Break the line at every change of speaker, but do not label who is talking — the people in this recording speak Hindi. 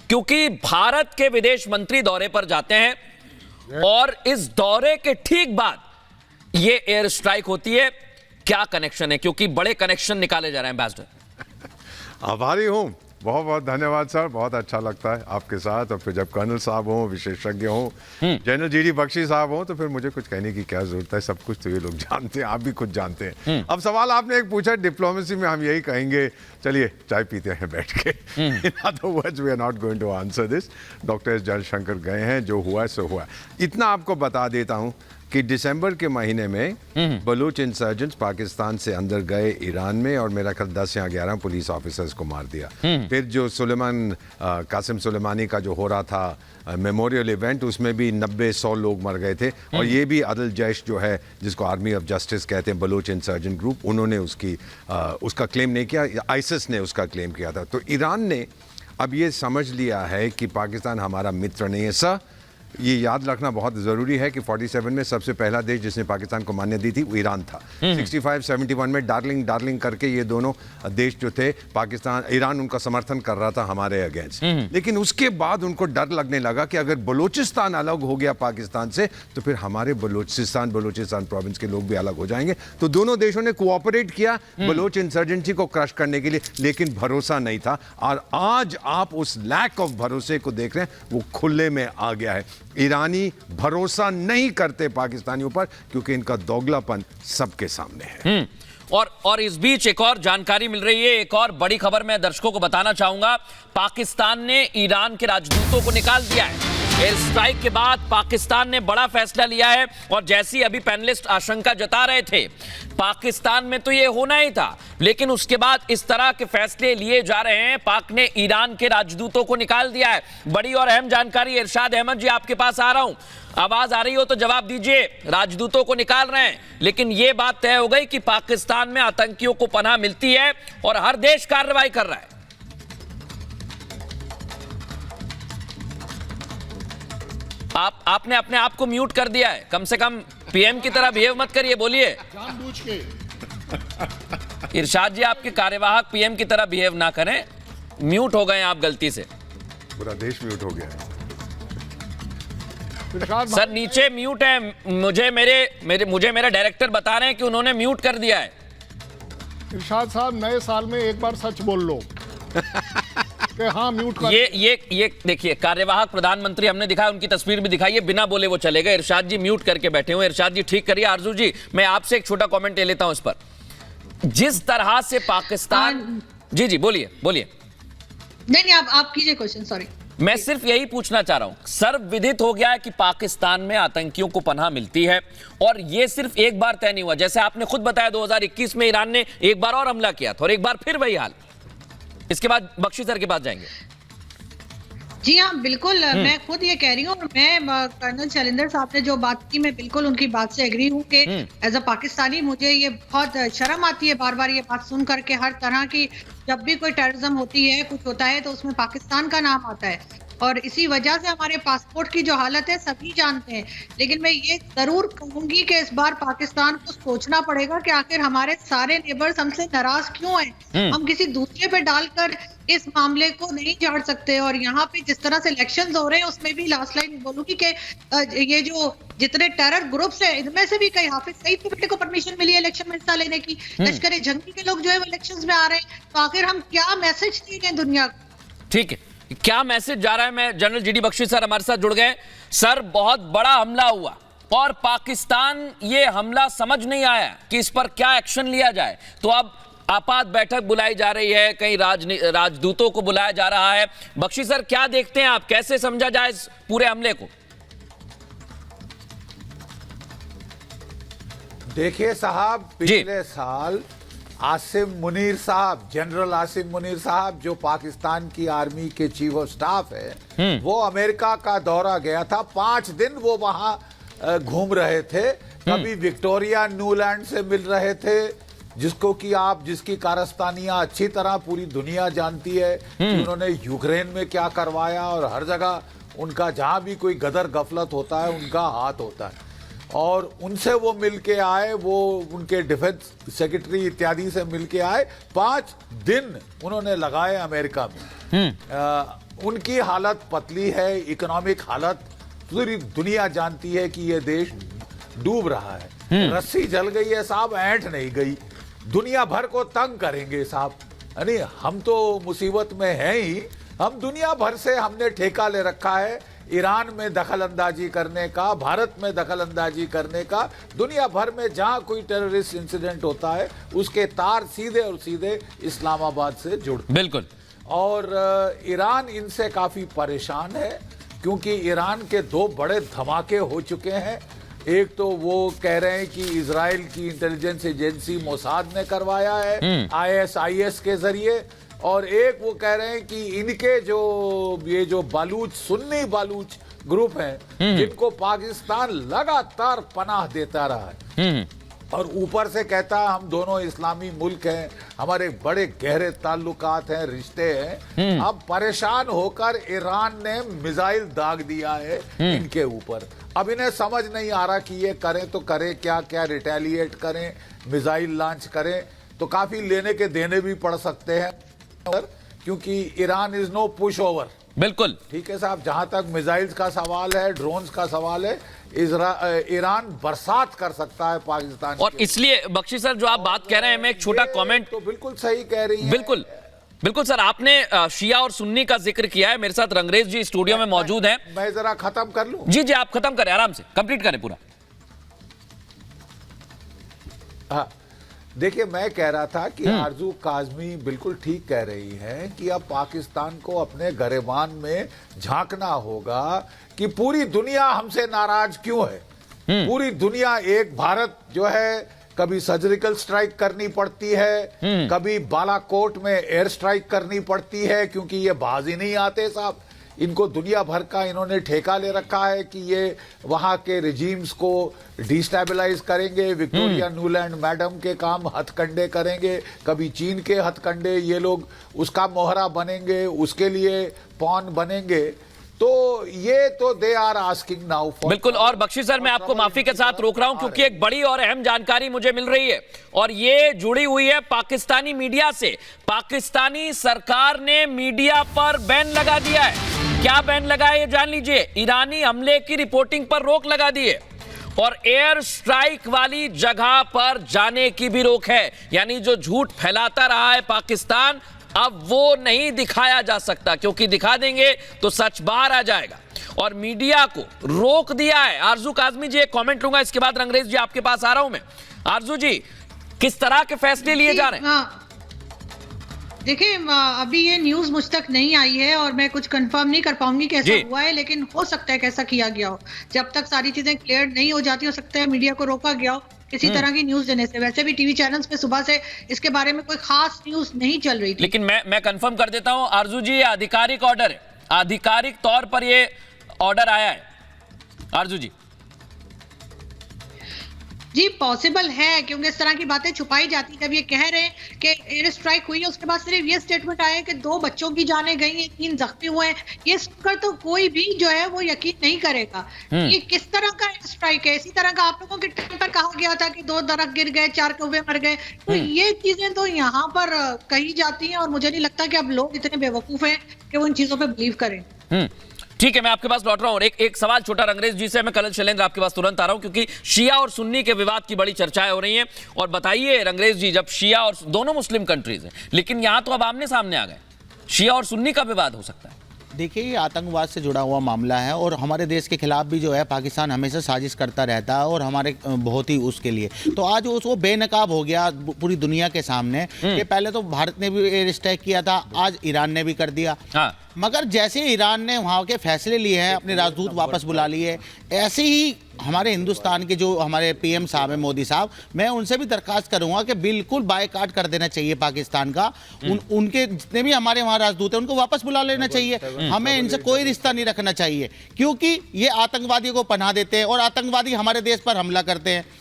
क्योंकि भारत के विदेश मंत्री दौरे पर जाते हैं और इस दौरे के ठीक बाद ये एयर स्ट्राइक होती है। क्या कनेक्शन है? क्योंकि बड़े कनेक्शन निकाले जा रहे हैं एम्बेसडर।
आभारी हूँ, बहुत बहुत धन्यवाद सर, बहुत अच्छा लगता है आपके साथ। और फिर जब कर्नल साहब हों, विशेषज्ञ हों, जनरल जीडी बख्शी साहब हों, तो फिर मुझे कुछ कहने की क्या जरूरत है, सब कुछ तो ये लोग जानते हैं, आप भी खुद जानते हैं। अब सवाल आपने एक पूछा डिप्लोमेसी में, हम यही कहेंगे, चलिए चाय पीते हैं बैठ के। In other words we are not going to answer this. Doctor S Jaishankar गए हैं, जो हुआ सो हुआ। इतना आपको बता देता हूँ कि दिसंबर के महीने में बलूच इंसर्जेंट्स पाकिस्तान से अंदर गए ईरान में, और मेरा ख्याल 10 या 11 पुलिस ऑफिसर्स को मार दिया। फिर जो कासिम सुलेमानी का जो हो रहा था मेमोरियल इवेंट, उसमें भी 90-100 लोग मर गए थे। और ये भी अदल जैश जो है, जिसको आर्मी ऑफ जस्टिस कहते हैं, बलूच इंसर्जेंट ग्रुप, उन्होंने उसका क्लेम नहीं किया, आईसिस ने उसका क्लेम किया था। तो ईरान ने अब ये समझ लिया है कि पाकिस्तान हमारा मित्र नहीं है। सर, ये याद रखना बहुत ज़रूरी है कि 47 में सबसे पहला देश जिसने पाकिस्तान को मान्यता दी थी वो ईरान था। 65-71 में डार्लिंग करके ये दोनों देश जो थे, ईरान उनका समर्थन कर रहा था हमारे अगेंस्ट। लेकिन उसके बाद उनको डर लगने लगा कि अगर बलूचिस्तान अलग हो गया पाकिस्तान से, तो फिर हमारे बलूचिस्तान प्रोविंस के लोग भी अलग हो जाएंगे। तो दोनों देशों ने कोऑपरेट किया बलूच इंसर्जेंसी को क्रश करने के लिए, लेकिन भरोसा नहीं था। और आज आप उस लैक ऑफ भरोसे को देख रहे हैं, वो खुले में आ गया है। ईरानी भरोसा नहीं करते पाकिस्तानियों पर, क्योंकि इनका दोगलापन सबके सामने है।
और इस बीच एक और जानकारी मिल रही है, एक और बड़ी खबर मैं दर्शकों को बताना चाहूंगा। पाकिस्तान ने ईरान के राजदूतों को निकाल दिया है। एयर स्ट्राइक के बाद पाकिस्तान ने बड़ा फैसला लिया है। और जैसी अभी पैनलिस्ट आशंका जता रहे थे, पाकिस्तान में तो ये होना ही था, लेकिन उसके बाद इस तरह के फैसले लिए जा रहे हैं। पाक ने ईरान के राजदूतों को निकाल दिया है। बड़ी और अहम जानकारी। इरशाद अहमद जी, आपके पास आ रहा हूं, आवाज आ रही हो तो जवाब दीजिए। राजदूतों को निकाल रहे हैं, लेकिन यह बात तय हो गई कि पाकिस्तान में आतंकियों को पनाह मिलती है और हर देश कार्रवाई कर रहा है। आपने अपने आप को म्यूट कर दिया है। कम से कम पीएम की तरह बिहेव मत करिए, बोलिए।
जानबूझ के।
इरशाद जी, आपके कार्यवाहक पीएम की तरह बिहेव ना करें। म्यूट हो गए आप गलती से।
पूरा देश म्यूट हो गया है।
सर, नीचे म्यूट है। मुझे मेरे डायरेक्टर बता रहे हैं कि उन्होंने म्यूट कर दिया है।
इरशाद साहब, नए साल में एक बार सच बोल लो कि हाँ म्यूट कर।
ये देखिए, कार्यवाहक प्रधानमंत्री हमने दिखाया, उनकी तस्वीर भी दिखाई है, बिना बोले वो चले गए। इरशाद जी म्यूट करके बैठे हुए। इरशाद जी ठीक करिए। आरजू जी, मैं आपसे एक छोटा कमेंट ले लेता हूं इस पर। जिस तरह से पाकिस्तान, जी बोलिए।
नहीं, आप कीजिए क्वेश्चन। सॉरी,
मैं सिर्फ यही पूछना चाह रहा हूं। सर्वविदित हो गया है कि पाकिस्तान में आतंकियों को पनाह मिलती है, और यह सिर्फ एक बार तय नहीं हुआ। जैसे आपने खुद बताया, 2021 में ईरान ने एक बार और हमला किया था, और एक बार फिर वही हाल। इसके बाद बख्शी सर के पास जाएंगे।
जी हाँ, बिल्कुल। मैं खुद ये कह रही हूँ, और मैं कर्नल शैलेंद्र साहब ने जो बात की, मैं बिल्कुल उनकी बात से एग्री हूँ कि एज अ पाकिस्तानी मुझे ये बहुत शर्म आती है बार बार ये बात सुन करके। हर तरह की जब भी कोई टेररिज्म होती है, कुछ होता है, तो उसमें पाकिस्तान का नाम आता है, और इसी वजह से हमारे पासपोर्ट की जो हालत है सभी जानते हैं। लेकिन मैं ये जरूर कहूंगी कि इस बार पाकिस्तान को सोचना पड़ेगा कि आखिर हमारे सारे नेबर्स हमसे नाराज क्यों हैं। हम किसी दूसरे पे डालकर इस मामले को नहीं झाड़ सकते। और यहाँ पे जिस तरह से इलेक्शंस हो रहे हैं, उसमें भी लास्ट लाइन बोलूंगी कि ये जो जितने टेरर ग्रुप्स हैं, इनमें से भी कई हाफिज सईद के बेटे को परमिशन मिली है इलेक्शन में हिस्सा लेने की। लश्कर जंगी के लोग जो है वो इलेक्शंस में आ रहे हैं। तो आखिर हम क्या मैसेज दे रहे हैं दुनिया को?
ठीक है, क्या मैसेज जा रहा है? मैं जनरल जीडी बख्शी सर हमारे साथ जुड़ गए। सर, बहुत बड़ा हमला हुआ और पाकिस्तान ये हमला समझ नहीं आया कि इस पर क्या एक्शन लिया जाए, तो अब आपात बैठक बुलाई जा रही है, कई राजदूतों को बुलाया जा रहा है। बख्शी सर, क्या देखते हैं आप, कैसे समझा जाए इस पूरे हमले को?
देखिए साहब, पिछले साल आसिम मुनीर साहब, जनरल आसिम मुनीर साहब, जो पाकिस्तान की आर्मी के चीफ ऑफ स्टाफ है, वो अमेरिका का दौरा गया था। 5 दिन वो वहां घूम रहे थे। कभी विक्टोरिया न्यूलैंड से मिल रहे थे, जिसकी कारस्तानियां अच्छी तरह पूरी दुनिया जानती है कि उन्होंने यूक्रेन में क्या करवाया, और हर जगह उनका जहां भी कोई गदर गफलत होता है उनका हाथ होता है। और उनसे वो मिल के आए, वो उनके डिफेंस सेक्रेटरी इत्यादि से मिल के आए। 5 दिन उन्होंने लगाए अमेरिका में। उनकी हालत पतली है, इकोनॉमिक हालत पूरी दुनिया जानती है कि ये देश डूब रहा है। रस्सी जल गई है साहब, ऐंठ नहीं गई। दुनिया भर को तंग करेंगे साहब, यानी हम तो मुसीबत में हैं ही, हम दुनिया भर से हमने ठेका ले रखा है ईरान में दखल अंदाजी करने का, भारत में दखल अंदाजी करने का। दुनिया भर में जहां कोई टेररिस्ट इंसिडेंट होता है उसके तार सीधे और सीधे इस्लामाबाद से जुड़ते हैं।
बिल्कुल।
और ईरान इनसे काफी परेशान है क्योंकि ईरान के दो बड़े धमाके हो चुके हैं। एक तो वो कह रहे हैं कि इजराइल की इंटेलिजेंस एजेंसी मोसाद ने करवाया है ISIS के जरिए, और एक वो कह रहे हैं कि इनके ये जो बालूच, सुन्नी बालूच ग्रुप हैं जिनको पाकिस्तान लगातार पनाह देता रहा है, और ऊपर से कहता है हम दोनों इस्लामी मुल्क हैं, हमारे बड़े गहरे ताल्लुकात हैं, रिश्ते हैं। अब परेशान होकर ईरान ने मिसाइल दाग दिया है इनके ऊपर। अब इन्हें समझ नहीं आ रहा कि ये करें तो करें क्या, क्या रिटेलिएट करें, मिसाइल लॉन्च करें, तो काफी लेने के देने भी पड़ सकते हैं, क्योंकि Iran is no pushover.
बिल्कुल
ठीक है साहब, जहां तक मिसाइल्स का सवाल है, ड्रोन्स का सवाल है, ईरान बरसात कर सकता है पाकिस्तान
और इसलिए बख्शी सर जो आप बात कह रहे हैं, मैं एक छोटा कमेंट।
तो बिल्कुल सही कह रही है।
बिल्कुल बिल्कुल सर, आपने शिया और सुन्नी का जिक्र किया है। मेरे साथ रंगरेज जी स्टूडियो में मौजूद हैं।
मैं जरा खत्म कर लूं।
जी जी, आप खत्म करें, आराम से कंप्लीट करें पूरा।
हाँ, देखिए मैं कह रहा था कि आरजू काजमी बिल्कुल ठीक कह रही है कि अब पाकिस्तान को अपने गरेबान में झांकना होगा कि पूरी दुनिया हमसे नाराज क्यों है। पूरी दुनिया, एक भारत जो है कभी सर्जिकल स्ट्राइक करनी पड़ती है, कभी बालाकोट में एयर स्ट्राइक करनी पड़ती है, क्योंकि ये बाज ही नहीं आते साहब। इनको दुनिया भर का इन्होंने ठेका ले रखा है कि ये वहां के रिजीम्स को डिस्टेबलाइज करेंगे, विक्टोरिया न्यूलैंड मैडम के काम हथकंडे करेंगे, कभी चीन के हथकंडे, ये लोग उसका मोहरा बनेंगे, उसके लिए पॉन बनेंगे। तो ये तो they are asking now for.
बिल्कुल। और बख्शी सर, मैं आपको माफी के साथ रोक रहा हूं क्योंकि एक बड़ी और अहम जानकारी मुझे मिल रही है, और ये जुड़ी हुई है पाकिस्तानी मीडिया से। पाकिस्तानी सरकार ने मीडिया पर बैन लगा दिया है। क्या बैन लगा है ये जान लीजिए। ईरानी हमले की रिपोर्टिंग पर रोक लगा दी है, और एयर स्ट्राइक वाली जगह पर जाने की भी रोक है। यानी जो झूठ फैलाता रहा है पाकिस्तान, अब वो नहीं दिखाया जा सकता, क्योंकि दिखा देंगे तो सच बाहर आ जाएगा, और मीडिया को रोक दिया है। आरजू काजमी जी, एक कमेंट लूंगा, इसके बाद रंगरेज जी आपके पास आ रहा हूं मैं। आरजू जी, किस तरह के फैसले लिए जा रहे हैं?
हाँ, देखिए अभी ये न्यूज मुझ तक नहीं आई है और मैं कुछ कंफर्म नहीं कर पाऊंगी कैसा हुआ है, लेकिन हो सकता है कैसा किया गया हो। जब तक सारी चीजें क्लियर नहीं हो जाती, हो सकता है मीडिया को रोका गया हो किसी तरह की न्यूज देने से। वैसे भी टीवी चैनल्स पे सुबह से इसके बारे में कोई खास न्यूज नहीं चल रही थी।
लेकिन मैं कंफर्म कर देता हूं आरजू जी, ये आधिकारिक ऑर्डर है, आधिकारिक तौर पर ये ऑर्डर आया है। आरजू जी
जी, पॉसिबल है, क्योंकि इस तरह की बातें छुपाई जाती। जब ये कह रहे हैं कि एयर स्ट्राइक हुई है, उसके बाद सिर्फ ये स्टेटमेंट आया कि 2 बच्चों की जानें गई हैं, 3 जख्मी हुए हैं, ये सुनकर तो कोई भी जो है वो यकीन नहीं करेगा। ये किस तरह का एयर स्ट्राइक है? इसी तरह का आप लोगों के टाइम पर कहा गया था कि 2 दरख्त गिर गए, 4 कौवे मर गए। तो ये चीजें तो यहाँ पर कही जाती हैं, और मुझे नहीं लगता कि अब लोग इतने बेवकूफ हैं कि वो इन चीजों पर बिलीव करें।
ठीक है, मैं आपके पास लौट रहा हूं। एक सवाल छोटा रंगरेज जी से, मैं कलल शैलेंद्र आपके पास तुरंत आ रहा हूं, क्योंकि शिया और सुन्नी के विवाद की बड़ी चर्चाएं हो रही हैं। और बताइए रंगरेज जी, जब शिया और दोनों मुस्लिम कंट्रीज हैं, लेकिन यहां तो अब आमने सामने आ गए, शिया और सुन्नी का विवाद हो सकता है।
देखिए, ये आतंकवाद से जुड़ा हुआ मामला है, और हमारे देश के खिलाफ भी जो है पाकिस्तान हमेशा साजिश करता रहता है, और हमारे बहुत ही उसके लिए तो आज उसको बेनकाब हो गया पूरी दुनिया के सामने कि पहले तो भारत ने भी एयर स्ट्राइक किया था, आज ईरान ने भी कर दिया।
हाँ।
मगर जैसे ईरान ने वहाँ के फैसले लिए हैं, अपने राजदूत वापस बुला लिए, ऐसे ही हमारे हिंदुस्तान के जो हमारे PM साहब हैं, मोदी साहब, मैं उनसे भी दरखास्त करूंगा कि बिल्कुल बायकॉट कर देना चाहिए पाकिस्तान का। उनके जितने भी हमारे वहाँ राजदूत हैं उनको वापस बुला लेना चाहिए। हमें इनसे कोई रिश्ता नहीं रखना चाहिए, क्योंकि ये आतंकवादियों को पनाह देते हैं और आतंकवादी हमारे देश पर हमला करते हैं।